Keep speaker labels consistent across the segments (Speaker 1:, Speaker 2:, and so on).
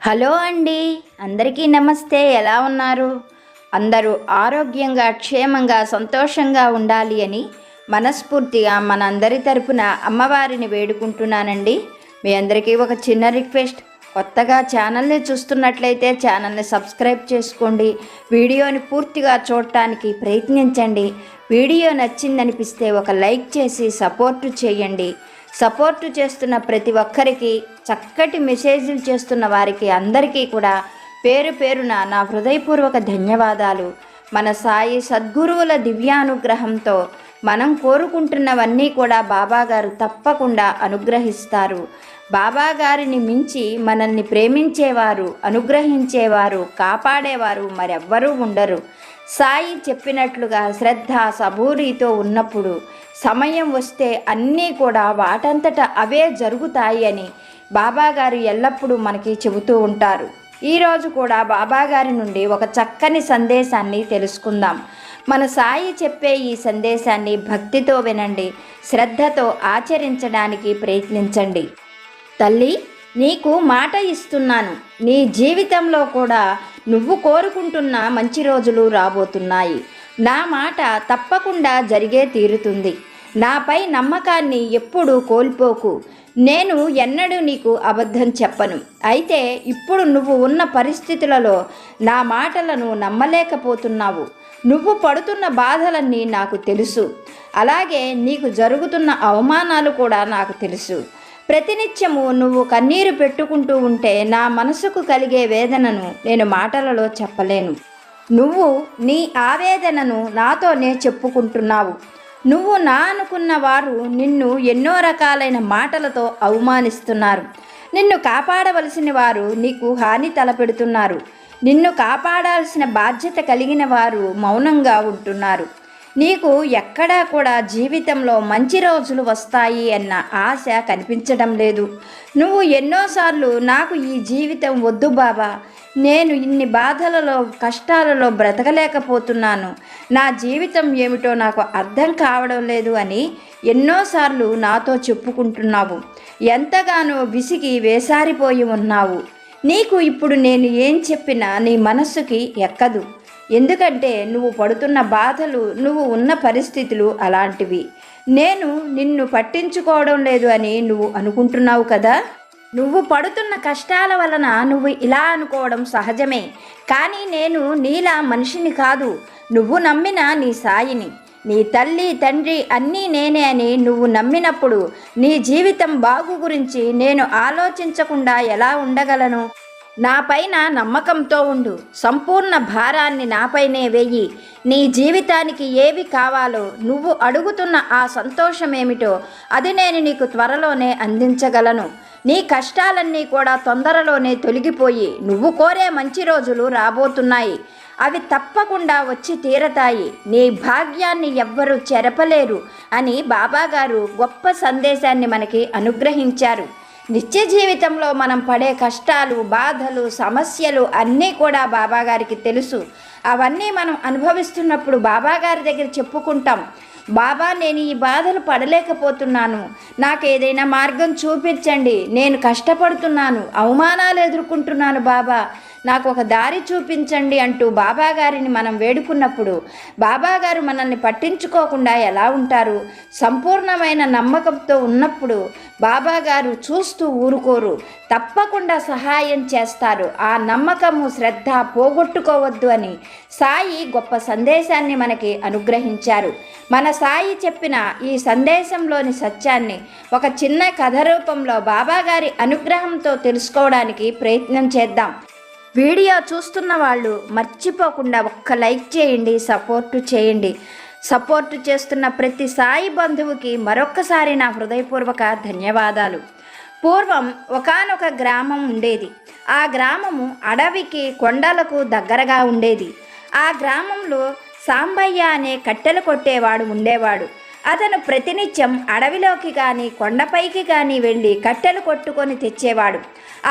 Speaker 1: Hello అండి, అందరికీ నమస్తే. ఎలా ఉన్నారు? అందరూ ఆరోగ్యంగా, క్షేమంగా, సంతోషంగా ఉండాలి అని మనస్ఫూర్తిగా మనందరి తరపున అమ్మవారిని వేడుకుంటున్నానండి. మీ అందరికీ ఒక చిన్న రిక్వెస్ట్, కొత్తగా ఛానల్ని చూస్తున్నట్లయితే ఛానల్ని సబ్స్క్రైబ్ చేసుకోండి. వీడియోని పూర్తిగా చూడటానికి ప్రయత్నించండి. వీడియో నచ్చిందనిపిస్తే ఒక లైక్ చేసి సపోర్టు చేయండి. సపోర్టు చేస్తున్న ప్రతి ఒక్కరికి, చక్కటి మెసేజ్లు చేస్తున్న వారికి అందరికీ కూడా పేరు పేరున నా హృదయపూర్వక ధన్యవాదాలు. మన సాయి సద్గురువుల దివ్యానుగ్రహంతో మనం కోరుకుంటున్నవన్నీ కూడా బాబాగారు తప్పకుండా అనుగ్రహిస్తారు. బాబాగారిని మించి మనల్ని ప్రేమించేవారు, అనుగ్రహించేవారు, కాపాడేవారు మరెవ్వరూ ఉండరు. సాయి చెప్పినట్లుగా శ్రద్ధ సబూరితో ఉన్నప్పుడు సమయం వస్తే అన్నీ కూడా వాటంతట అవే జరుగుతాయి అని బాబాగారు ఎల్లప్పుడూ మనకి చెబుతూ ఉంటారు. ఈరోజు కూడా బాబాగారి నుండి ఒక చక్కని సందేశాన్ని తెలుసుకుందాం. మన సాయి చెప్పే ఈ సందేశాన్ని భక్తితో వినండి, శ్రద్ధతో ఆచరించడానికి ప్రయత్నించండి. తల్లి, నీకు మాట ఇస్తున్నాను. నీ జీవితంలో కూడా నువ్వు కోరుకుంటున్న మంచి రోజులు రాబోతున్నాయి. నా మాట తప్పకుండా జరిగే తీరుతుంది. నాపై నమ్మకాన్ని ఎప్పుడూ కోల్పోకు. నేను ఎన్నడూ నీకు అబద్ధం చెప్పను. అయితే ఇప్పుడు నువ్వు ఉన్న పరిస్థితులలో నా మాటలను నమ్మలేకపోతున్నావు. నువ్వు పడుతున్న బాధలన్నీ నాకు తెలుసు. అలాగే నీకు జరుగుతున్న అవమానాలు కూడా నాకు తెలుసు. ప్రతినిత్యము నువ్వు కన్నీరు పెట్టుకుంటూ ఉంటే నా మనసుకు కలిగే వేదనను నేను మాటలలో చెప్పలేను. నువ్వు నీ ఆవేదనను నాతోనే చెప్పుకుంటున్నావు. నువ్వు నా అనుకున్న వారు నిన్ను ఎన్నో రకాలైన మాటలతో అవమానిస్తున్నారు. నిన్ను కాపాడవలసిన వారు నీకు హాని తలపెడుతున్నారు. నిన్ను కాపాడాల్సిన బాధ్యత కలిగిన వారు మౌనంగా ఉంటున్నారు. నీకు ఎక్కడా కూడా జీవితంలో మంచి రోజులు వస్తాయి అన్న ఆశ కనిపించడం లేదు. నువ్వు ఎన్నోసార్లు నాకు ఈ జీవితం వద్దు బాబా, నేను ఇన్ని బాధలలో కష్టాలలో బ్రతకలేకపోతున్నాను, నా జీవితం ఏమిటో నాకు అర్థం కావడం లేదు అని ఎన్నోసార్లు నాతో చెప్పుకుంటున్నావు. ఎంతగానో విసిగి వేసారిపోయి ఉన్నావు. నీకు ఇప్పుడు నేను ఏం చెప్పినా నీ మనస్సుకి ఎక్కదు. ఎందుకంటే నువ్వు పడుతున్న బాధలు, నువ్వు ఉన్న పరిస్థితులు అలాంటివి. నేను నిన్ను పట్టించుకోవడం లేదు అని నువ్వు అనుకుంటున్నావు కదా. నువ్వు పడుతున్న కష్టాల వలన నువ్వు ఇలా అనుకోవడం సహజమే. కానీ నేను నీలా మనిషిని కాదు. నువ్వు నమ్మిన నీ సాయిని, నీ తల్లి తండ్రి అన్నీ నేనే అని నువ్వు నమ్మినప్పుడు నీ జీవితం బాగు గురించి నేను ఆలోచించకుండా ఎలా ఉండగలను? నాపైన నమ్మకంతో ఉండు. సంపూర్ణ భారాన్ని నాపైనే వెయ్యి. నీ జీవితానికి ఏవి కావాలో, నువ్వు అడుగుతున్న ఆ సంతోషమేమిటో అది నేను నీకు త్వరలోనే అందించగలను. నీ కష్టాలన్నీ కూడా తొందరలోనే తొలగిపోయి నువ్వు కోరే మంచి రోజులు రాబోతున్నాయి. అవి తప్పకుండా వచ్చి తీరతాయి. నీ భాగ్యాన్ని ఎవ్వరూ చెరపలేరు అని బాబాగారు గొప్ప సందేశాన్ని మనకి అనుగ్రహించారు. నిత్య జీవితంలో మనం పడే కష్టాలు, బాధలు, సమస్యలు అన్నీ కూడా బాబాగారికి తెలుసు. అవన్నీ మనం అనుభవిస్తున్నప్పుడు బాబాగారి దగ్గర చెప్పుకుంటాం. బాబా, నేను ఈ బాధలు పడలేకపోతున్నాను, నాకు ఏదైనా మార్గం చూపించండి, నేను కష్టపడుతున్నాను, అవమానాలు ఎదుర్కొంటున్నాను బాబా, నాకు ఒక దారి చూపించండి అంటూ బాబాగారిని మనం వేడుకున్నప్పుడు బాబాగారు మనల్ని పట్టించుకోకుండా ఎలా ఉంటారు? సంపూర్ణమైన నమ్మకంతో ఉన్నప్పుడు బాబాగారు చూస్తూ ఊరుకోరు, తప్పకుండా సహాయం చేస్తారు. ఆ నమ్మకము, శ్రద్ధ పోగొట్టుకోవద్దు అని సాయి గొప్ప సందేశాన్ని మనకి అనుగ్రహించారు. మన సాయి చెప్పిన ఈ సందేశంలోని సత్యాన్ని ఒక చిన్న కథ రూపంలో బాబాగారి అనుగ్రహంతో తెలుసుకోవడానికి ప్రయత్నం చేద్దాం. వీడియో చూస్తున్న వాళ్ళు మర్చిపోకుండా ఒక్క లైక్ చేయండి, సపోర్టు చేయండి. సపోర్టు చేస్తున్న ప్రతి సాయి బంధువుకి మరొక్కసారి నా హృదయపూర్వక ధన్యవాదాలు. పూర్వం ఒకానొక గ్రామం ఉండేది. ఆ గ్రామము అడవికి, కొండలకు దగ్గరగా ఉండేది. ఆ గ్రామంలో సాంబయ్య అనే కట్టెలు కొట్టేవాడు ఉండేవాడు. అతను ప్రతినిత్యం అడవిలోకి కానీ కొండపైకి కానీ వెళ్ళి కట్టెలు కొట్టుకొని తెచ్చేవాడు.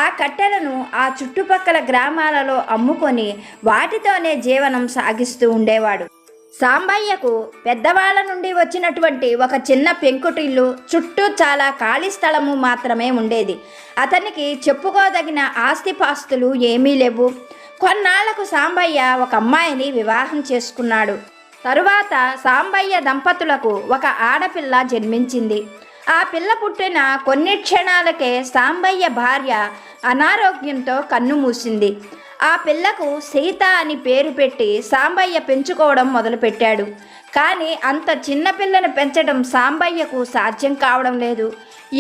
Speaker 1: ఆ కట్టెలను ఆ చుట్టుపక్కల గ్రామాలలో అమ్ముకొని వాటితోనే జీవనం సాగిస్తూ ఉండేవాడు. సాంబయ్యకు పెద్దవాళ్ల నుండి వచ్చినటువంటి ఒక చిన్న పెంకుటిల్లు, చుట్టూ చాలా ఖాళీ స్థలము మాత్రమే ఉండేది. అతనికి చెప్పుకోదగిన ఆస్తిపాస్తులు ఏమీ లేవు. కొన్నాళ్లకు సాంబయ్య ఒక అమ్మాయిని వివాహం చేసుకున్నాడు. తరువాత సాంబయ్య దంపతులకు ఒక ఆడపిల్ల జన్మించింది. ఆ పిల్ల పుట్టిన కొన్ని క్షణాలకే సాంబయ్య భార్య అనారోగ్యంతో కన్నుమూసింది. ఆ పిల్లకు సీత అని పేరు పెట్టి సాంబయ్య పెంచుకోవడం మొదలుపెట్టాడు. కానీ అంత చిన్న పిల్లను పెంచడం సాంబయ్యకు సాధ్యం కావడం లేదు.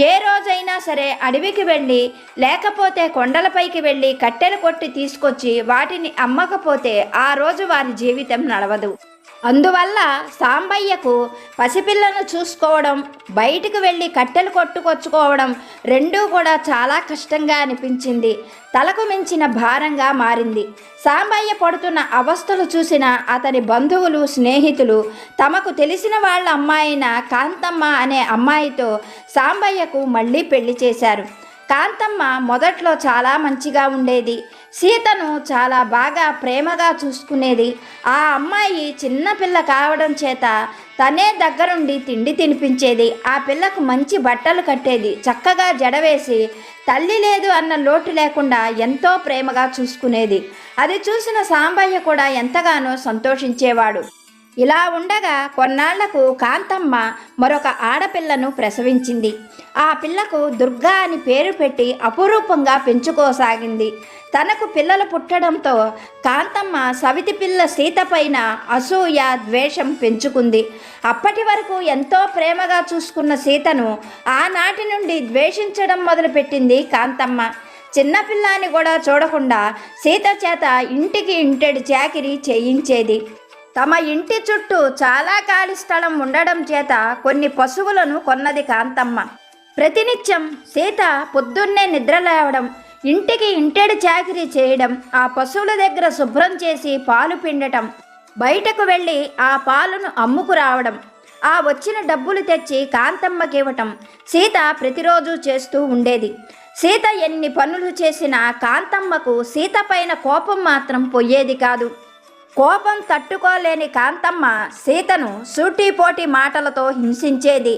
Speaker 1: ఏ రోజైనా సరే అడవికి వెళ్ళి, లేకపోతే కొండలపైకి వెళ్ళి కట్టెలు కొట్టి తీసుకొచ్చి వాటిని అమ్మకపోతే ఆ రోజు వారి జీవితం నడవదు. అందువల్ల సాంబయ్యకు పసిపిల్లను చూసుకోవడం, బయటికి వెళ్ళి కట్టెలు కొట్టుకొచ్చుకోవడం రెండూ కూడా చాలా కష్టంగా అనిపించింది. తలకు మించిన భారంగా మారింది. సాంబయ్య పడుతున్న అవస్థలు చూసిన అతని బంధువులు, స్నేహితులు తమకు తెలిసిన వాళ్ళ అమ్మాయిన కాంతమ్మ అనే అమ్మాయితో సాంబయ్యకు మళ్ళీ పెళ్లి చేశారు. కాంతమ్మ మొదట్లో చాలా మంచిగా ఉండేది. సీతను చాలా బాగా ప్రేమగా చూసుకునేది. ఆ అమ్మాయి చిన్నపిల్ల కావడం చేత తనే దగ్గరుండి తిండి తినిపించేది. ఆ పిల్లకు మంచి బట్టలు కట్టేది. చక్కగా జడవేసి తల్లి లేదు అన్న లోటు లేకుండా ఎంతో ప్రేమగా చూసుకునేది. అది చూసిన సాంబయ్య కూడా ఎంతగానో సంతోషించేవాడు. ఇలా ఉండగా కొన్నాళ్లకు కాంతమ్మ మరొక ఆడపిల్లను ప్రసవించింది. ఆ పిల్లకు దుర్గా అని పేరు పెట్టి అపురూపంగా పెంచుకోసాగింది. తనకు పిల్లలు పుట్టడంతో కాంతమ్మ సవితి పిల్ల సీత పైన అసూయ, ద్వేషం పెంచుకుంది. అప్పటి వరకు ఎంతో ప్రేమగా చూసుకున్న సీతను ఆనాటి నుండి ద్వేషించడం మొదలుపెట్టింది కాంతమ్మ. చిన్నపిల్లాని కూడా చూడకుండా సీత చేత ఇంటికి ఇంటెడు చాకిరీ చేయించేది. తమ ఇంటి చుట్టూ చాలా ఖాళీ స్థలం ఉండడం చేత కొన్ని పశువులను కొన్నది కాంతమ్మ. ప్రతినిత్యం సీత పొద్దున్నే నిద్రలేవడం, ఇంటికి ఇంటెడు చాకిరీ చేయడం, ఆ పశువుల దగ్గర శుభ్రం చేసి పాలు పిండటం, బయటకు వెళ్ళి ఆ పాలను అమ్ముకు రావడం, ఆ వచ్చిన డబ్బులు తెచ్చి కాంతమ్మకి ఇవ్వటం సీత ప్రతిరోజు చేస్తూ ఉండేది. సీత ఎన్ని పనులు చేసినా కాంతమ్మకు సీత పైన కోపం మాత్రం పోయేది కాదు. కోపం తట్టుకోలేని కాంతమ్మ సీతను సూటిపోటి మాటలతో హింసించేది.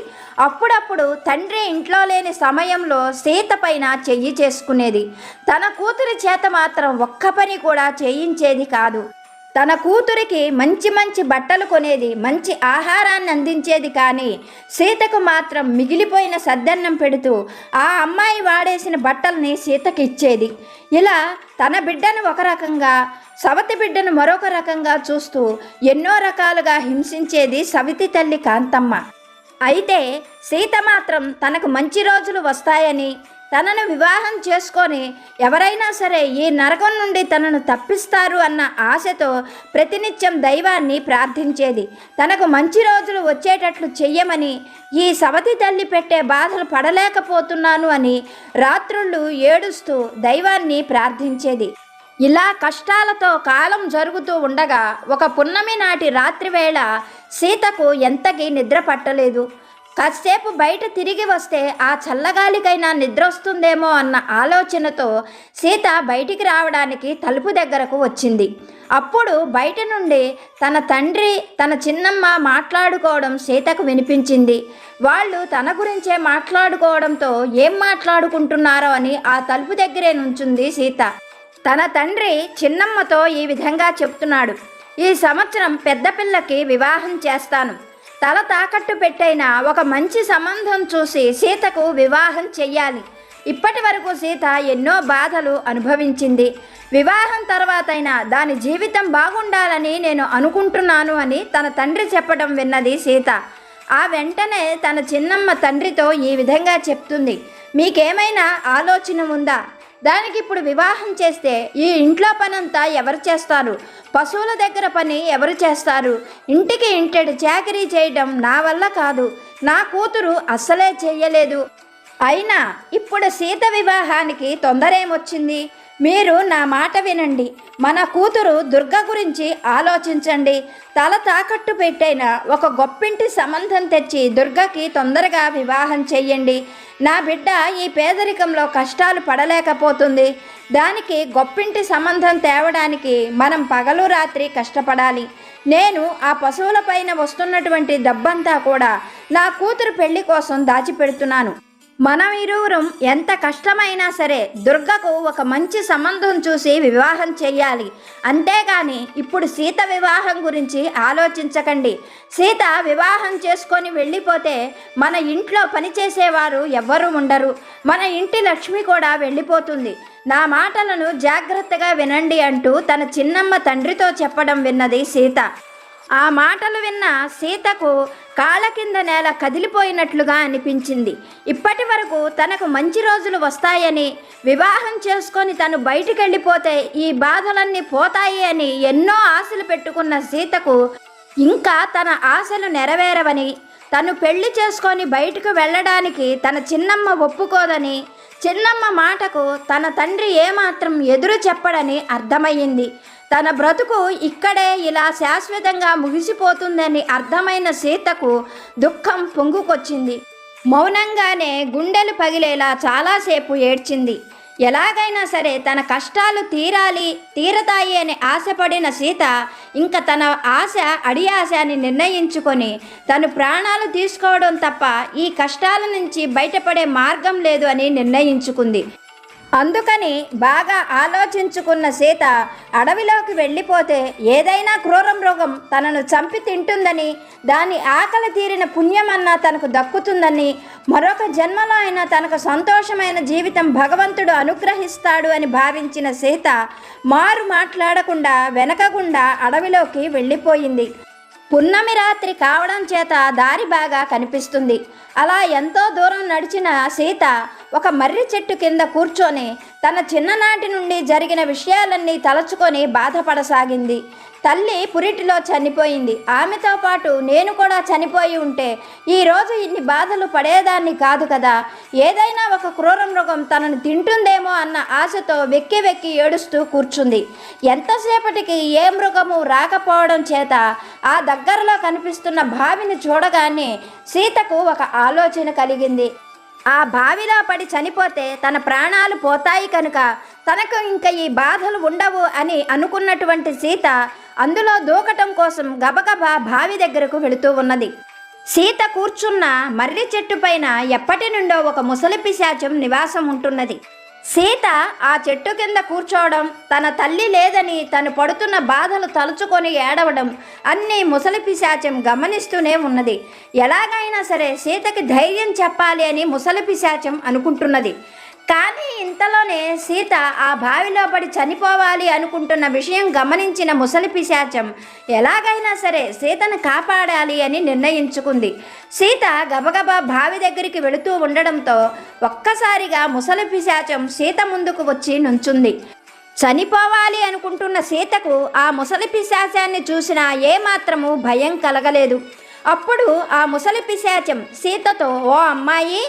Speaker 1: అప్పుడప్పుడు తండ్రి ఇంట్లో లేని సమయంలో సీత పైన చెయ్యి చేసుకునేది. తన కూతురి చేత మాత్రం ఒక్క పని కూడా చేయించేది కాదు. తన కూతురికి మంచి మంచి బట్టలు కొనేది, మంచి ఆహారాన్ని అందించేది. కానీ సీతకు మాత్రం మిగిలిపోయిన సద్దన్నం పెడుతూ ఆ అమ్మాయి వాడేసిన బట్టల్ని సీతకి ఇచ్చేది. ఇలా తన బిడ్డను ఒక రకంగా, సవతి బిడ్డను మరొక రకంగా చూస్తూ ఎన్నో రకాలుగా హింసించేది సవితి తల్లి కాంతమ్మ. అయితే సీత మాత్రం తనకు మంచి రోజులు వస్తాయని, తనను వివాహం చేసుకొని ఎవరైనా సరే ఈ నరకం నుండి తనను తప్పిస్తారు అన్న ఆశతో ప్రతినిత్యం దైవాన్ని ప్రార్థించేది. తనకు మంచి రోజులు వచ్చేటట్లు చెయ్యమని, ఈ సవతి తల్లి పెట్టే బాధలు పడలేకపోతున్నాను అని రాత్రుళ్ళు ఏడుస్తూ దైవాన్ని ప్రార్థించేది. ఇలా కష్టాలతో కాలం జరుగుతూ ఉండగా ఒక పున్నమి నాటి రాత్రివేళ సీతకు ఎంతకీ నిద్ర పట్టలేదు. కాసేపు బయట తిరిగి వస్తే ఆ చల్లగాలికైనా నిద్ర వస్తుందేమో అన్న ఆలోచనతో సీత బయటికి రావడానికి తలుపు దగ్గరకు వచ్చింది. అప్పుడు బయట నుండి తన తండ్రి, తన చిన్నమ్మ మాట్లాడుకోవడం సీతకు వినిపించింది. వాళ్ళు తన గురించే మాట్లాడుకోవడంతో ఏం మాట్లాడుకుంటున్నారో అని ఆ తలుపు దగ్గరే నుంచుంది సీత. తన తండ్రి చిన్నమ్మతో ఈ విధంగా చెప్తున్నాడు: ఈ సంవత్సరం పెద్ద పిల్లకి వివాహం చేస్తాను. తల తాకట్టు పెట్టైన ఒక మంచి సంబంధం చూసి సీతకు వివాహం చెయ్యాలి. ఇప్పటి వరకు సీత ఎన్నో బాధలు అనుభవించింది. వివాహం తర్వాతైనా దాని జీవితం బాగుండాలని నేను అనుకుంటున్నాను అని తన తండ్రి చెప్పడం విన్నది సీత. ఆ వెంటనే తన చిన్నమ్మ తండ్రితో ఈ విధంగా చెప్తుంది: మీకేమైనా ఆలోచన ఉందా? దానికి ఇప్పుడు వివాహం చేస్తే ఈ ఇంట్లో పనంతా ఎవరు చేస్తారు? పశువుల దగ్గర పని ఎవరు చేస్తారు? ఇంటికి ఇంటెడు చాకరీ చేయడం నా వల్ల కాదు. నా కూతురు అస్సలే చెయ్యలేదు. అయినా ఇప్పుడు సీత వివాహానికి తొందరేమొచ్చింది? మీరు నా మాట వినండి. మన కూతురు దుర్గ గురించి ఆలోచించండి. తల తాకట్టు పెట్టైన ఒక గొప్పింటి సంబంధం తెచ్చి దుర్గకి తొందరగా వివాహం చెయ్యండి. నా బిడ్డ ఈ పేదరికంలో కష్టాలు పడలేకపోతుంది. దానికి గొప్పింటి సంబంధం తేవడానికి మనం పగలు రాత్రి కష్టపడాలి. నేను ఆ పశువుల పైన వస్తున్నటువంటి డబ్బంతా కూడా నా కూతురు పెళ్లి కోసం దాచిపెడుతున్నాను. మనం ఇరువురం ఎంత కష్టమైనా సరే దుర్గకు ఒక మంచి సంబంధం చూసి వివాహం చెయ్యాలి. అంతేగాని ఇప్పుడు సీత వివాహం గురించి ఆలోచించకండి. సీత వివాహం చేసుకొని వెళ్ళిపోతే మన ఇంట్లో పనిచేసేవారు ఎవ్వరూ ఉండరు. మన ఇంటి లక్ష్మి కూడా వెళ్ళిపోతుంది. నా మాటలను జాగ్రత్తగా వినండి అంటూ తన చిన్నమ్మ తండ్రితో చెప్పడం విన్నది సీత. ఆ మాటలు విన్న సీతకు కాళ్ళ కింద నేల కదిలిపోయినట్లుగా అనిపించింది. ఇప్పటి వరకు తనకు మంచి రోజులు వస్తాయని, వివాహం చేసుకొని తను బయటికి వెళ్ళిపోతే ఈ బాధలన్నీ పోతాయి అని ఎన్నో ఆశలు పెట్టుకున్న సీతకు ఇంకా తన ఆశలు నెరవేరవని, తను పెళ్లి చేసుకొని బయటకు వెళ్ళడానికి తన చిన్నమ్మ ఒప్పుకోదని, చిన్నమ్మ మాటకు తన తండ్రి ఏమాత్రం ఎదురు చెప్పడని అర్థమయ్యింది. తన బ్రతుకు ఇక్కడే ఇలా శాశ్వతంగా ముగిసిపోతుందని అర్థమైన సీతకు దుఃఖం పొంగుకొచ్చింది. మౌనంగానే గుండెలు పగిలేలా చాలాసేపు ఏడ్చింది. ఎలాగైనా సరే తన కష్టాలు తీరతాయి అని ఆశపడిన సీత ఇంకా తన ఆశ అడియాశ అని నిర్ణయించుకొని తను ప్రాణాలు తీసుకోవడం తప్ప ఈ కష్టాల నుంచి బయటపడే మార్గం లేదు అని నిర్ణయించుకుంది. అందుకని బాగా ఆలోచించుకున్న సీత అడవిలోకి వెళ్ళిపోతే ఏదైనా క్రూర మృగం తనను చంపి తింటుందని, దాని ఆకలి తీరిన పుణ్యమన్నా తనకు దక్కుతుందని, మరొక జన్మలో అయినా తనకు సంతోషమైన జీవితం భగవంతుడు అనుగ్రహిస్తాడు అని భావించిన సీత మారు మాట్లాడకుండా వెనకకుండా అడవిలోకి వెళ్ళిపోయింది. పున్నమి రాత్రి కావడం చేత దారి బాగా కనిపిస్తుంది. అలా ఎంతో దూరం నడిచిన సీత ఒక మర్రి చెట్టు కింద కూర్చొని తన చిన్ననాటి నుండి జరిగిన విషయాలన్నీ తలచుకొని బాధపడసాగింది. తల్లి పురిటిలో చనిపోయింది. ఆమెతో పాటు నేను కూడా చనిపోయి ఉంటే ఈరోజు ఇన్ని బాధలు పడేదాన్ని కాదు కదా. ఏదైనా ఒక క్రూర మృగం తనను తింటుందేమో అన్న ఆశతో వెక్కి వెక్కి ఏడుస్తూ కూర్చుంది. ఎంతసేపటికి ఏ మృగము రాకపోవడం చేత ఆ దగ్గరలో కనిపిస్తున్న బావిని చూడగానే సీతకు ఒక ఆలోచన కలిగింది. ఆ బావిలో పడి చనిపోతే తన ప్రాణాలు పోతాయి కనుక తనకు ఇంకా ఈ బాధలు ఉండవు అని అనుకున్నటువంటి సీత అందులో దూకటం కోసం గబగబా బావి దగ్గరకు వెళుతూ ఉన్నది. సీత కూర్చున్న మర్రి చెట్టు పైన ఎప్పటి నుండో ఒక ముసలి పిశాచం నివాసం ఉంటున్నది. సీత ఆ చెట్టు కింద కూర్చోవడం, తన తల్లి లేదని తను పడుతున్న బాధలు తలుచుకొని ఏడవడం అన్నీ ముసలి పిశాచం గమనిస్తూనే ఉన్నది. ఎలాగైనా సరే సీతకి ధైర్యం చెప్పాలి అని ముసలి పిశాచం అనుకుంటున్నది. కానీ ఇంతలోనే సీత ఆ బావిలో పడి చనిపోవాలి అనుకుంటున్న విషయం గమనించిన ముసలి పిశాచం ఎలాగైనా సరే సీతను కాపాడాలి అని నిర్ణయించుకుంది. సీత గబగబా బావి దగ్గరికి వెళుతూ ఉండడంతో ఒక్కసారిగా ముసలి పిశాచం సీత ముందుకు వచ్చి నుంచుంది. చనిపోవాలి అనుకుంటున్న సీతకు ఆ ముసలి పిశాచాన్ని చూసినా ఏమాత్రము భయం కలగలేదు. అప్పుడు ఆ ముసలి పిశాచం సీతతో, ఓ అమ్మాయి,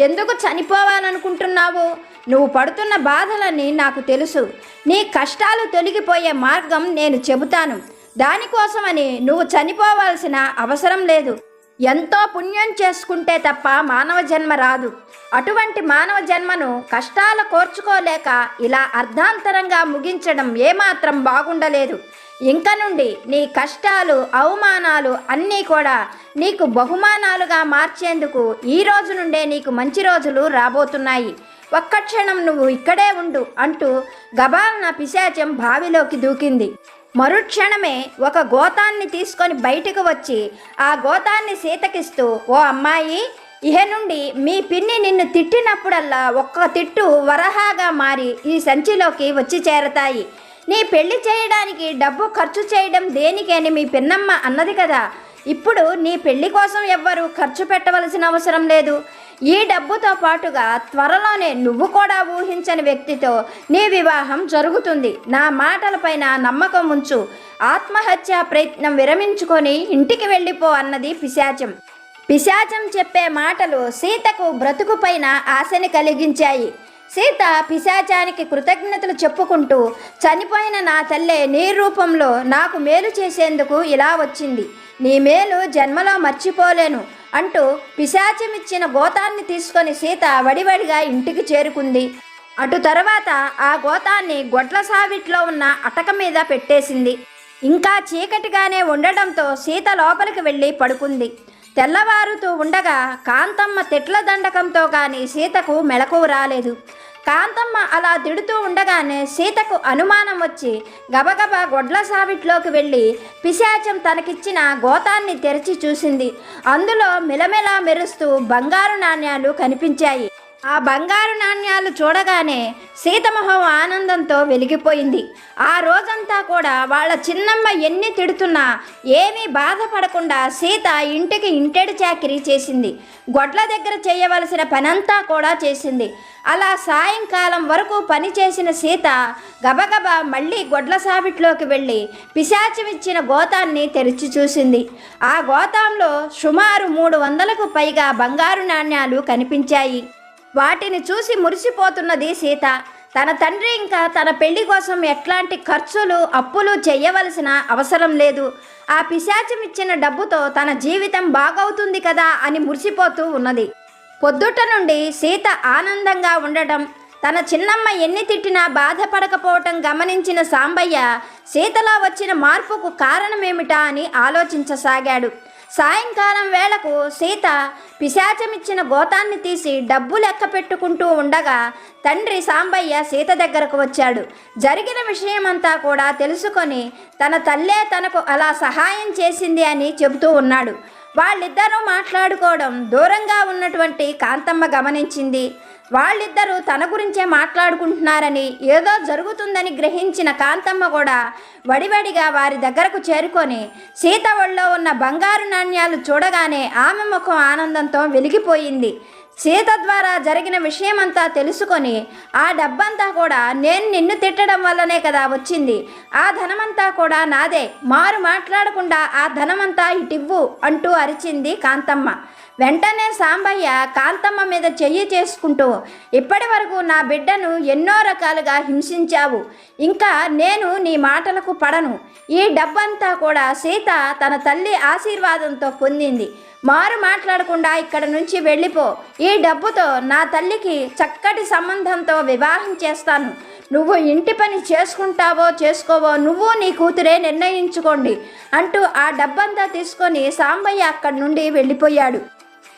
Speaker 1: ఎందుకు చనిపోవాలనుకుంటున్నావు? నువ్వు పడుతున్న బాధలన్నీ నాకు తెలుసు. నీ కష్టాలు తొలగిపోయే మార్గం నేను చెబుతాను. దానికోసమని నువ్వు చనిపోవాల్సిన అవసరం లేదు. ఎంతో పుణ్యం చేసుకుంటే తప్ప మానవ జన్మ రాదు. అటువంటి మానవ జన్మను కష్టాలు కోర్చుకోలేక ఇలా అర్ధాంతరంగా ముగించడం ఏమాత్రం బాగుండలేదు. ఇంక నుండి నీ కష్టాలు, అవమానాలు అన్నీ కూడా నీకు బహుమానాలుగా మార్చేందుకు ఈ రోజు నుండే నీకు మంచి రోజులు రాబోతున్నాయి. ఒక్క క్షణం నువ్వు ఇక్కడే ఉండు అంటూ గబాల్న పిశాచం బావిలోకి దూకింది. మరుక్షణమే ఒక గోతాన్ని తీసుకొని బయటకు వచ్చి ఆ గోతాన్ని సీతకిస్తూ, ఓ అమ్మాయి, ఇహ నుండి మీ పిన్ని నిన్ను తిట్టినప్పుడల్లా ఒక్క తిట్టు వరహాగా మారి ఈ సంచిలోకి వచ్చి చేరతాయి. నీ పెళ్లి చేయడానికి డబ్బు ఖర్చు చేయడం దేనికి అని మీ పిన్నమ్మ అన్నది కదా. ఇప్పుడు నీ పెళ్లి కోసం ఎవ్వరూ ఖర్చు పెట్టవలసిన అవసరం లేదు. ఈ డబ్బుతో పాటుగా త్వరలోనే నువ్వు కూడా ఊహించని వ్యక్తితో నీ వివాహం జరుగుతుంది. నా మాటలపైన నమ్మకం ఉంచు. ఆత్మహత్యా ప్రయత్నం విరమించుకొని ఇంటికి వెళ్ళిపో అన్నది పిశాచం. పిశాచం చెప్పే మాటలు సీతకు బ్రతుకుపైన ఆశని కలిగించాయి. సీత పిశాచానికి కృతజ్ఞతలు చెప్పుకుంటూ, చనిపోయిన నా తల్లే నీ రూపంలో నాకు మేలు చేసేందుకు ఇలా వచ్చింది, నీ మేలు జన్మలో మర్చిపోలేను అంటూ పిశాచమిచ్చిన గోతాన్ని తీసుకొని సీత వడివడిగా ఇంటికి చేరుకుంది. అటు తర్వాత ఆ గోతాన్ని గొడ్ల సావిట్లో ఉన్న అటక మీద పెట్టేసింది. ఇంకా చీకటిగానే ఉండడంతో సీత లోపలికి వెళ్ళి పడుకుంది. తెల్లవారుతూ ఉండగా కాంతమ్మ తిట్ల దండకంతో కానీ సీతకు మెలకువ రాలేదు. కాంతమ్మ అలా తిడుతూ ఉండగానే సీతకు అనుమానం వచ్చి గబగబా గొడ్ల సావిట్లోకి వెళ్ళి పిశాచం తనకిచ్చిన గోతాన్ని తెరిచి చూసింది. అందులో మిలమిలా మెరుస్తూ బంగారు నాణ్యాలు కనిపించాయి. ఆ బంగారు నాణ్యాలు చూడగానే సీతమొహం ఆనందంతో వెలిగిపోయింది. ఆ రోజంతా కూడా వాళ్ళ చిన్నమ్మ ఎన్ని తిడుతున్నా ఏమీ బాధపడకుండా సీత ఇంటికి ఇంటెడు చాకిరీ చేసింది. గొడ్ల దగ్గర చేయవలసిన పనంతా కూడా చేసింది. అలా సాయంకాలం వరకు పని చేసిన సీత గబగబా మళ్ళీ గొడ్ల సావిట్లోకి వెళ్ళి పిశాచమిచ్చిన గోతాన్ని తెరిచి చూసింది. ఆ గోతాంలో సుమారు 300కు పైగా బంగారు నాణ్యాలు కనిపించాయి. వాటిని చూసి మురిసిపోతున్నది సీత. తన తండ్రి ఇంకా తన పెళ్లి కోసం ఎట్లాంటి ఖర్చులు అప్పులు చేయవలసిన అవసరం లేదు. ఆ పిశాచమిచ్చిన డబ్బుతో తన జీవితం బాగవుతుంది కదా అని మురిసిపోతూ ఉన్నది. పొద్దుట నుండి సీత ఆనందంగా ఉండటం, తన చిన్నమ్మ ఎన్ని తిట్టినా బాధపడకపోవటం గమనించిన సాంబయ్య సీతలో వచ్చిన మార్పుకు కారణమేమిటా అని ఆలోచించసాగాడు. సాయంకాలం వేళకు సీత పిశాచమిచ్చిన గోతాన్ని తీసి డబ్బు లెక్క పెట్టుకుంటూ ఉండగా తండ్రి సాంబయ్య సీత దగ్గరకు వచ్చాడు. జరిగిన విషయమంతా కూడా తెలుసుకొని తన తల్లే తనకు అలా సహాయం చేసింది అని చెబుతూ ఉన్నాడు. వాళ్ళిద్దరూ మాట్లాడుకోవడం దూరంగా ఉన్నటువంటి కాంతమ్మ గమనించింది. వాళ్ళిద్దరూ తన గురించే మాట్లాడుకుంటున్నారని, ఏదో జరుగుతుందని గ్రహించిన కాంతమ్మ కూడా వడివడిగా వారి దగ్గరకు చేరుకొని సీత ఒళ్ళో ఉన్న బంగారు నాణ్యాలు చూడగానే ఆమె ముఖం ఆనందంతో వెలిగిపోయింది. సీత ద్వారా జరిగిన విషయమంతా తెలుసుకొని ఆ డబ్బంతా కూడా నేను నిన్ను తిట్టడం వల్లనే కదా వచ్చింది, ఆ ధనమంతా కూడా నాదే, మారు మాట్లాడకుండా ఆ ధనమంతా ఇటివ్వు అంటూ అరిచింది కాంతమ్మ. వెంటనే సాంబయ్య కాంతమ్మ మీద చెయ్యి చేసుకుంటూ, ఇప్పటి వరకు నా బిడ్డను ఎన్నో రకాలుగా హింసించావు, ఇంకా నేను నీ మాటలకు పడను. ఈ డబ్బంతా కూడా సీత తన తల్లి ఆశీర్వాదంతో పొందింది. మారు మాట్లాడకుండా ఇక్కడ నుంచి వెళ్ళిపో. ఈ డబ్బుతో నా తల్లికి చక్కటి సంబంధంతో వివాహం చేస్తాను. నువ్వు ఇంటి పని చేసుకుంటావో చేసుకోవో నువ్వు నీ కూతురే నిర్ణయించుకోండి అంటూ ఆ డబ్బంతా తీసుకొని సాంబయ్య అక్కడి నుండి వెళ్ళిపోయాడు.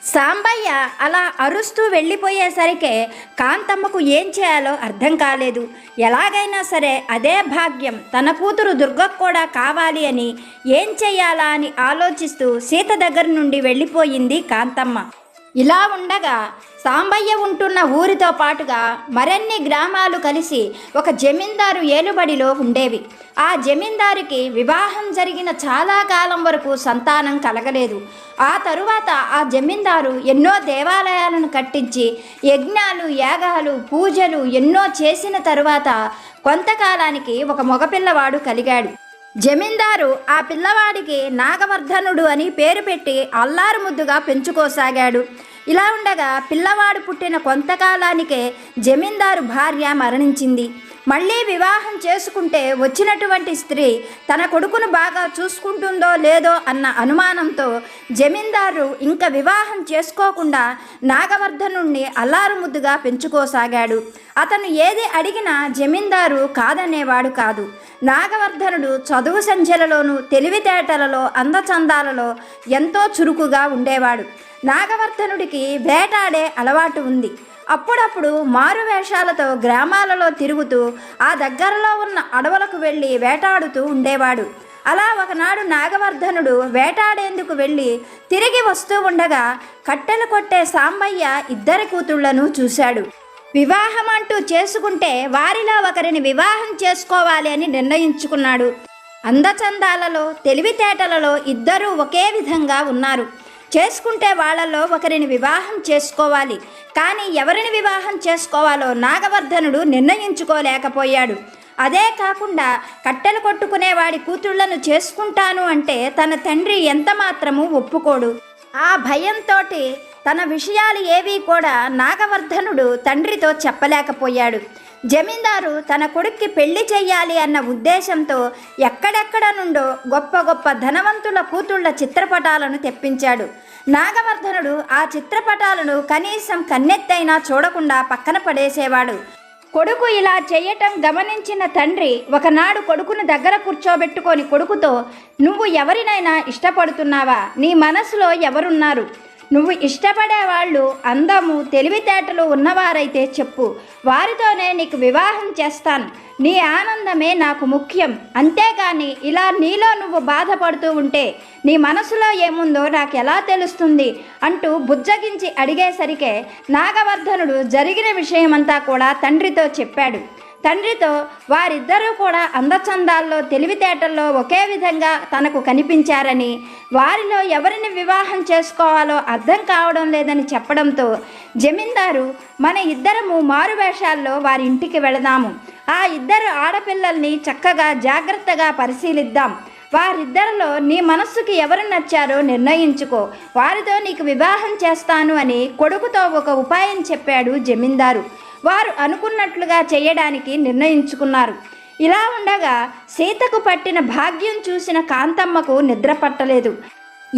Speaker 1: సాంబయ్య అలా అరుస్తూ వెళ్ళిపోయేసరికే కాంతమ్మకు ఏం చేయాలో అర్థం కాలేదు. ఎలాగైనా సరే అదే భాగ్యం తన కూతురు దుర్గకు కూడా కావాలి అని ఏం చెయ్యాలా అని ఆలోచిస్తూ సీత దగ్గర నుండి వెళ్ళిపోయింది కాంతమ్మ. ఇలా ఉండగా సాంబయ్య ఉంటున్న ఊరితో పాటుగా మరిన్ని గ్రామాలు కలిసి ఒక జమీందారు ఏలుబడిలో ఉండేవి. ఆ జమీందారికి వివాహం జరిగిన చాలా కాలం వరకు సంతానం కలగలేదు. ఆ తరువాత ఆ జమీందారు ఎన్నో దేవాలయాలను కట్టించి యజ్ఞాలు, యాగాలు, పూజలు ఎన్నో చేసిన తరువాత కొంతకాలానికి ఒక మగపిల్లవాడు కలిగాడు. జమీందారు ఆ పిల్లవాడికి నాగవర్ధనుడు అని పేరు పెట్టి అల్లారు ముద్దుగా పెంచుకోసాగాడు. ఇలా ఉండగా పిల్లవాడు పుట్టిన కొంతకాలానికే జమీందారు భార్య మరణించింది. మళ్ళీ వివాహం చేసుకుంటే వచ్చినటువంటి స్త్రీ తన కొడుకును బాగా చూసుకుంటుందో లేదో అన్న అనుమానంతో జమీందారు ఇంకా వివాహం చేసుకోకుండా నాగవర్ధనుణ్ణి అల్లారు ముద్దుగా పెంచుకోసాగాడు. అతను ఏది అడిగినా జమీందారు కాదనేవాడు కాదు. నాగవర్ధనుడు చదువు సంధ్యలలోనూ తెలివితేటలలో అందచందాలలో ఎంతో చురుకుగా ఉండేవాడు. నాగవర్ధనుడికి వేటాడే అలవాటు ఉంది. అప్పుడప్పుడు మారు వేషాలతో గ్రామాలలో తిరుగుతూ ఆ దగ్గరలో ఉన్న అడవులకు వెళ్ళి వేటాడుతూ ఉండేవాడు. అలా ఒకనాడు నాగవర్ధనుడు వేటాడేందుకు వెళ్ళి తిరిగి వస్తూ ఉండగా కట్టెలు కొట్టే సాంబయ్య ఇద్దరి కూతుళ్లను చూశాడు. వివాహం అంటూ చేసుకుంటే వారిలో ఒకరిని వివాహం చేసుకోవాలి అని నిర్ణయించుకున్నాడు. అందచందాలలో తెలివితేటలలో ఇద్దరూ ఒకే విధంగా ఉన్నారు. చేసుకుంటే వాళ్ళలో ఒకరిని వివాహం చేసుకోవాలి. కానీ ఎవరిని వివాహం చేసుకోవాలో నాగవర్ధనుడు నిర్ణయించుకోలేకపోయాడు. అదే కాకుండా కట్టెలు కొట్టుకునేవాడి కూతుళ్లను చేసుకుంటాను అంటే తన తండ్రి ఎంత మాత్రము ఒప్పుకోడు. ఆ భయంతో తన విషయాలు ఏవీ కూడా నాగవర్ధనుడు తండ్రితో చెప్పలేకపోయాడు. జమీందారు తన కొడుక్కి పెళ్లి చెయ్యాలి అన్న ఉద్దేశంతో ఎక్కడెక్కడ నుండో గొప్ప గొప్ప ధనవంతుల కూతుళ్ల చిత్రపటాలను తెప్పించాడు. నాగవర్ధనుడు ఆ చిత్రపటాలను కనీసం కన్నెత్తైనా చూడకుండా పక్కన పడేసేవాడు. కొడుకు ఇలా చేయటం గమనించిన తండ్రి ఒకనాడు కొడుకును దగ్గర కూర్చోబెట్టుకొని కొడుకుతో, నువ్వు ఎవరినైనా ఇష్టపడుతున్నావా? నీ మనసులో ఎవరున్నారు? నువ్వు ఇష్టపడే వాళ్ళు అందము తెలివితేటలు ఉన్నవారైతే చెప్పు, వారితోనే నీకు వివాహం చేస్తాను. నీ ఆనందమే నాకు ముఖ్యం. అంతేగాని ఇలా నీలో నువ్వు బాధపడుతూ ఉంటే నీ మనసులో ఏముందో నాకు ఎలా తెలుస్తుంది అంటూ బుజ్జగించి అడిగేసరికే నాగవర్ధనుడు జరిగిన విషయమంతా కూడా తండ్రితో చెప్పాడు. తండ్రితో వారిద్దరూ కూడా అందచందాల్లో తెలివితేటల్లో ఒకే విధంగా తనకు కనిపించారని, వారిలో ఎవరిని వివాహం చేసుకోవాలో అర్థం కావడం లేదని చెప్పడంతో జమీందారు, మన ఇద్దరము మారువేషాల్లో వారి ఇంటికి వెళదాము. ఆ ఇద్దరు ఆడపిల్లల్ని చక్కగా జాగ్రత్తగా పరిశీలిద్దాం. వారిద్దరిలో నీ మనస్సుకి ఎవరు నచ్చారో నిర్ణయించుకో, వారితో నీకు వివాహం చేస్తాను అని కొడుకుతో ఒక ఉపాయం చెప్పాడు జమీందారు. వారు అనుకున్నట్లుగా చేయడానికి నిర్ణయించుకున్నారు. ఇలా ఉండగా సీతకు పట్టిన భాగ్యం చూసిన కాంతమ్మకు నిద్ర పట్టలేదు.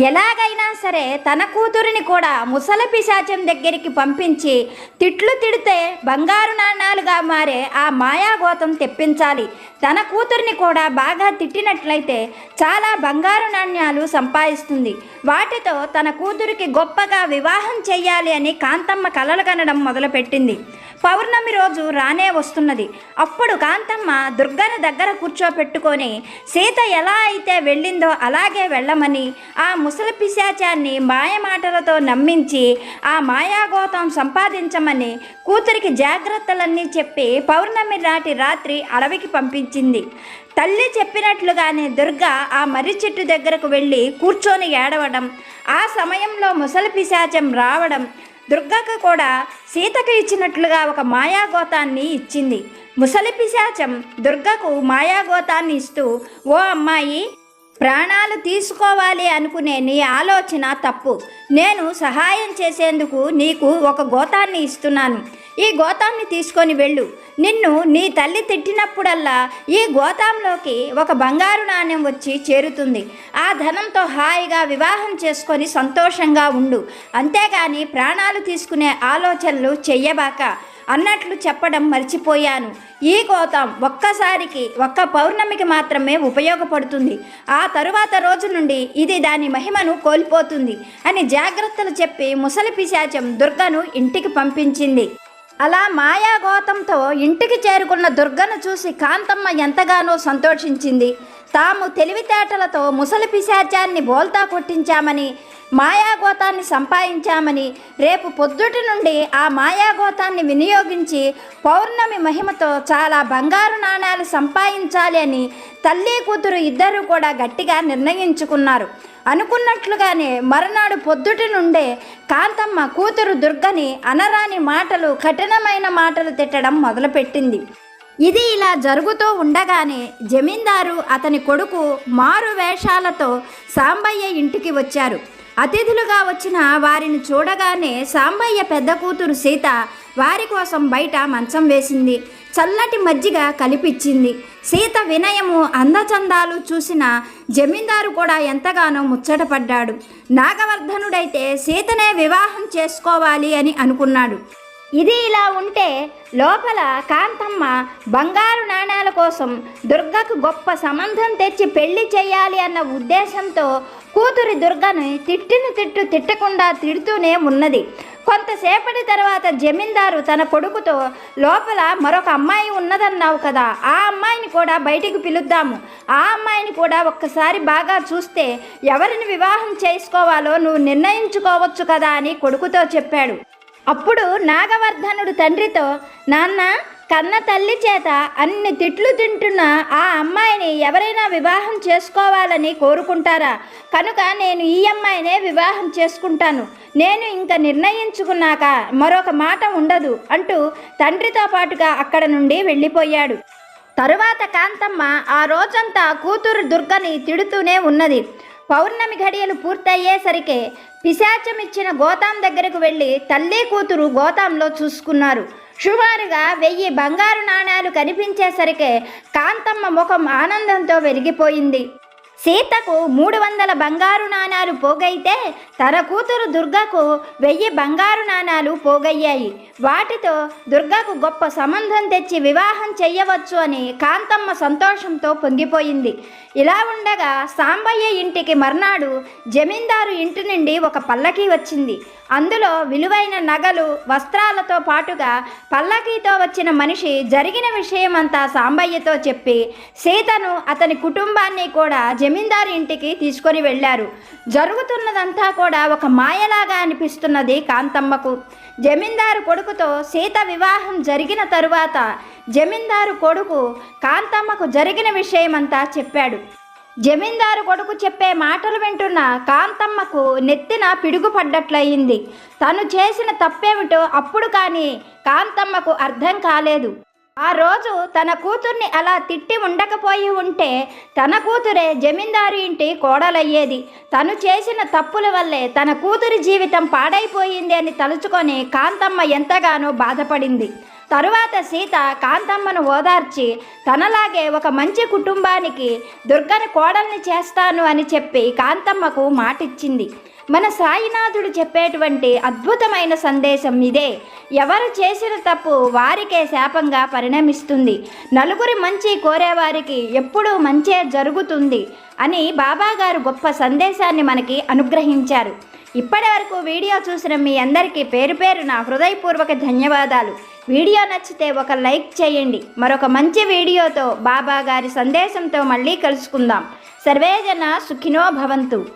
Speaker 1: ఎలాగైనా సరే తన కూతురిని కూడా ముసలి పిశాచం దగ్గరికి పంపించి తిట్లు తిడితే బంగారు నాణాలుగా మారే ఆ మాయాగోతం తెప్పించాలి. తన కూతురిని కూడా బాగా తిట్టినట్లయితే చాలా బంగారు నాణ్యాలు సంపాదిస్తుంది. వాటితో తన కూతురికి గొప్పగా వివాహం చెయ్యాలి అని కాంతమ్మ కలలు కనడం మొదలుపెట్టింది. పౌర్ణమి రోజు రానే వస్తున్నది. అప్పుడు కాంతమ్మ దుర్గను దగ్గర కూర్చోపెట్టుకొని సీత ఎలా అయితే వెళ్ళిందో అలాగే వెళ్ళమని, ఆ ముసలి పిశాచాన్ని మాయమాటలతో నమ్మించి ఆ మాయాగోతం సంపాదించమని కూతురికి జాగ్రత్తలన్నీ చెప్పి పౌర్ణమి నాటి రాత్రి అడవికి పంపించింది. తల్లి చెప్పినట్లుగానే దుర్గ ఆ మర్రి చెట్టు దగ్గరకు వెళ్ళి కూర్చొని ఏడవడం, ఆ సమయంలో ముసలి పిశాచం రావడం, దుర్గకు కూడా సీతకు ఇచ్చినట్లుగా ఒక మాయాగోతాన్ని ఇచ్చింది. ముసలి పిశాచం దుర్గకు మాయాగోతాన్ని ఇస్తూ, ఓ అమ్మాయి, ప్రాణాలు తీసుకోవాలి అనుకునే నీ ఆలోచన తప్పు. నేను సహాయం చేసేందుకు నీకు ఒక గోతాన్ని ఇస్తున్నాను. ఈ గోతాన్ని తీసుకొని వెళ్ళు. నిన్ను నీ తల్లి తిట్టినప్పుడల్లా ఈ గోతాంలోకి ఒక బంగారు నాణ్యం వచ్చి చేరుతుంది. ఆ ధనంతో హాయిగా వివాహం చేసుకొని సంతోషంగా ఉండు. అంతేగాని ప్రాణాలు తీసుకునే ఆలోచనలు చెయ్యబాక అన్నట్లు చెప్పడం మర్చిపోయాను. ఈ గోతం ఒక్క పౌర్ణమికి మాత్రమే ఉపయోగపడుతుంది. ఆ తరువాత రోజు నుండి ఇది దాని మహిమను కోల్పోతుంది అని జాగ్రత్తలు చెప్పి ముసలి పిశాచం దుర్గను ఇంటికి పంపించింది. అలా మాయాగోతంతో ఇంటికి చేరుకున్న దుర్గను చూసి కాంతమ్మ ఎంతగానో సంతోషించింది. తాము తెలివితేటలతో ముసలి పిశాచాన్ని బోల్తా కొట్టించామని, మాయాగోతాన్ని సంపాదించామని, రేపు పొద్దుటి నుండి ఆ మాయాగోతాన్ని వినియోగించి పౌర్ణమి మహిమతో చాలా బంగారు నాణాలు సంపాదించాలి అని తల్లి కూతురు ఇద్దరూ కూడా గట్టిగా నిర్ణయించుకున్నారు. అనుకున్నట్లుగానే మరునాడు పొద్దుటి నుండే కాంతమ్మ కూతురు దుర్గని అనరాని మాటలు, కఠినమైన మాటలు తిట్టడం మొదలుపెట్టింది. ఇది ఇలా జరుగుతూ ఉండగానే జమీందారు అతని కొడుకు మారు వేషాలతో సాంబయ్య ఇంటికి వచ్చారు. అతిథులుగా వచ్చిన వారిని చూడగానే సాంబయ్య పెద్ద కూతురు సీత వారి కోసం బయట మంచం వేసింది. చల్లటి మజ్జిగ కలిపిచ్చింది. సీత వినయము, అందచందాలు చూసిన జమీందారు కూడా ఎంతగానో ముచ్చటపడ్డాడు. నాగవర్ధనుడైతే సీతనే వివాహం చేసుకోవాలి అని అనుకున్నాడు. ఇది ఇలా ఉంటే లోపల కాంతమ్మ బంగారు నాణేల కోసం దుర్గకు గొప్ప సంబంధం తెచ్చి పెళ్లి చేయాలి అన్న ఉద్దేశంతో కూతురి దుర్గని తిట్టకుండా తిడుతూనే ఉన్నది. కొంతసేపటి తర్వాత జమీందారు తన కొడుకుతో, లోపల మరొక అమ్మాయి ఉన్నదన్నావు కదా, ఆ అమ్మాయిని కూడా బయటికి పిలుద్దాము. ఆ అమ్మాయిని కూడా ఒక్కసారి బాగా చూస్తే ఎవరిని వివాహం చేసుకోవాలో నువ్వు నిర్ణయించుకోవచ్చు కదా అని కొడుకుతో చెప్పాడు. అప్పుడు నాగవర్ధనుడు తండ్రితో, నాన్న, కన్న తల్లి చేత అన్ని తిట్లు తింటున్న ఆ అమ్మాయిని ఎవరైనా వివాహం చేసుకోవాలని కోరుకుంటారా? కనుక నేను ఈ అమ్మాయినే వివాహం చేసుకుంటాను. నేను ఇంకా నిర్ణయించుకున్నాక మరొక మాట ఉండదు అంటూ తండ్రితో పాటుగా అక్కడ నుండి వెళ్ళిపోయాడు. తరువాత కాంతమ్మ ఆ రోజంతా కూతురు దుర్గని తిడుతూనే ఉన్నది. పౌర్ణమి ఘడియలు పూర్తయ్యేసరికి పిశాచం ఇచ్చిన గోతాం దగ్గరకు వెళ్ళి తల్లి కూతురు గోతాంలో చూసుకున్నారు. సుమారుగా 1000 బంగారు నాణాలు కనిపించేసరికి కాంతమ్మ ముఖం ఆనందంతో వెలిగిపోయింది. సీతకు 300 బంగారు నాణాలు పోగైతే తన కూతురు దుర్గకు 1000 బంగారు నాణాలు పోగయ్యాయి. వాటితో దుర్గకు గొప్ప సంబంధం తెచ్చి వివాహం చెయ్యవచ్చు అని కాంతమ్మ సంతోషంతో పొంగిపోయింది. ఇలా ఉండగా సాంబయ్య ఇంటికి మర్నాడు జమీందారు ఇంటి నుండి ఒక పల్లకీ వచ్చింది. అందులో విలువైన నగలు, వస్త్రాలతో పాటుగా పల్లకీతో వచ్చిన మనిషి జరిగిన విషయమంతా సాంబయ్యతో చెప్పి సీతను అతని కుటుంబాన్ని కూడా జమీందారు ఇంటికి తీసుకొని వెళ్ళారు. జరుగుతున్నదంతా కూడా ఒక మాయలాగా అనిపిస్తున్నది కాంతమ్మకు. జమీందారు కొడుకుతో సీత వివాహం జరిగిన తరువాత జమీందారు కొడుకు కాంతమ్మకు జరిగిన విషయమంతా చెప్పాడు. జమీందారు కొడుకు చెప్పే మాటలు వింటున్న కాంతమ్మకు నెత్తిన పిడుగు పడ్డట్లయింది. తను చేసిన తప్పేమిటో అప్పుడు కానీ కాంతమ్మకు అర్థం కాలేదు. ఆ రోజు తన కూతుర్ని అలా తిట్టి ఉండకపోయి ఉంటే తన కూతురే జమీందారు ఇంటి కోడలయ్యేది. తను చేసిన తప్పుల వల్లే తన కూతురి జీవితం పాడైపోయింది అని తలుచుకొని కాంతమ్మ ఎంతగానో బాధపడింది. తరువాత సీత కాంతమ్మను ఓదార్చి తనలాగే ఒక మంచి కుటుంబానికి దుర్గని కోడల్ని చేస్తాను అని చెప్పి కాంతమ్మకు మాటిచ్చింది. మన సాయినాథుడు చెప్పేటువంటి అద్భుతమైన సందేశం ఇదే. ఎవరు చేసిన తప్పు వారికే శాపంగా పరిణమిస్తుంది. నలుగురి మంచి కోరేవారికి ఎప్పుడూ మంచే జరుగుతుంది అని బాబాగారు గొప్ప సందేశాన్ని మనకి అనుగ్రహించారు. ఇప్పటి వరకు వీడియో చూసిన మీ అందరికీ పేరు పేరున హృదయపూర్వక ధన్యవాదాలు. వీడియో నచ్చితే ఒక లైక్ చేయండి. మరొక మంచి వీడియోతో బాబాగారి సందేశంతో మళ్ళీ కలుసుకుందాం. సర్వేజన సుఖినో భవంతు.